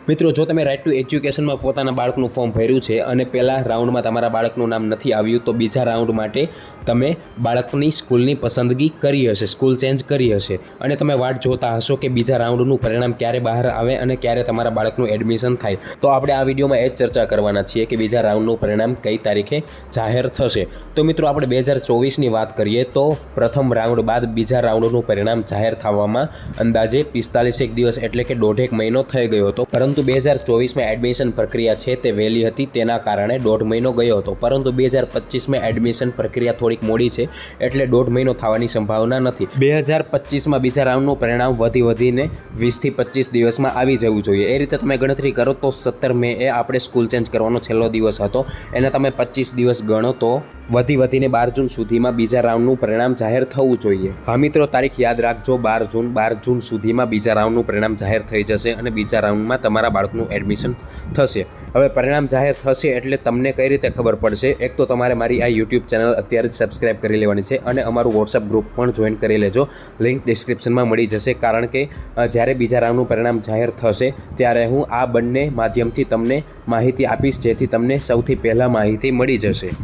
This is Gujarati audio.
મિત્રો, જો તમે રાઇટ ટુ એજ્યુકેશનમાં પોતાના બાળકનું ફોર્મ ભર્યું છે અને પહેલા રાઉન્ડમાં તમારા બાળકનું નામ નથી આવ્યું, તો બીજા રાઉન્ડ માટે તમે બાળકની સ્કૂલની પસંદગી કરી હશે, સ્કૂલ ચેન્જ કરી હશે અને તમે વાટ જોતા હશો કે બીજા રાઉન્ડનું પરિણામ ક્યારે બહાર આવે અને ક્યારે તમારા બાળકનું એડમિશન થાય. તો આપણે આ વિડીયોમાં એ જ ચર્ચા કરવાના છીએ કે બીજા રાઉન્ડનું પરિણામ કઈ તારીખે જાહેર થશે. તો મિત્રો, આપણે 2024ની વાત કરીએ તો પ્રથમ રાઉન્ડ બાદ બીજા રાઉન્ડનું પરિણામ જાહેર થવામાં અંદાજે 45 દિવસ એટલે કે 1.5 મહિનો થઈ ગયો હતો. પરંતુ 2024માં એડમિશન પ્રક્રિયા છે તે વહેલી હતી, તેના કારણે 1.5 મહિનો ગયો હતો. પરંતુ 2025માં એડમિશન પ્રક્રિયા થોડીક મોડી છે એટલે 1.5 મહિનો થવાની સંભાવના નથી. 2025માં બીજા રાઉન્ડનું પરિણામ વધીને 20 થી 25 દિવસમાં આવી જવું જોઈએ. એ રીતે તમે ગણતરી કરો તો 17 મે એ આપણે સ્કૂલ ચેન્જ કરવાનો છેલ્લો દિવસ હતો, એને તમે 25 દિવસ ગણો તો વધીને 12 જૂન સુધીમાં બીજા રાઉન્ડનું પરિણામ જાહેર થવું જોઈએ. હા મિત્રો, તારીખ યાદ રાખજો, 12 જૂન સુધીમાં બીજા રાઉન્ડનું પરિણામ જાહેર થઈ જશે અને બીજા રાઉન્ડમાં તમારા બાળકનું એડમિશન થશે. હવે પરિણામ જાહેર થશે એટલે તમને કઈ રીતે ખબર પડશે? એક તો તમારે મારી આ યુટ્યુબ ચેનલ અત્યારે જ સબસ્ક્રાઇબ કરી લેવાની છે અને અમારું વોટ્સઅપ ગ્રુપ પણ જોઈન કરી લેજો. લિંક ડિસ્ક્રિપ્શનમાં મળી જશે, કારણ કે જ્યારે બીજા રાઉન્ડનું પરિણામ જાહેર થશે ત્યારે હું આ બંને માધ્યમથી તમને માહિતી આપીશ, જેથી તમને સૌથી પહેલાં માહિતી મળી જશે.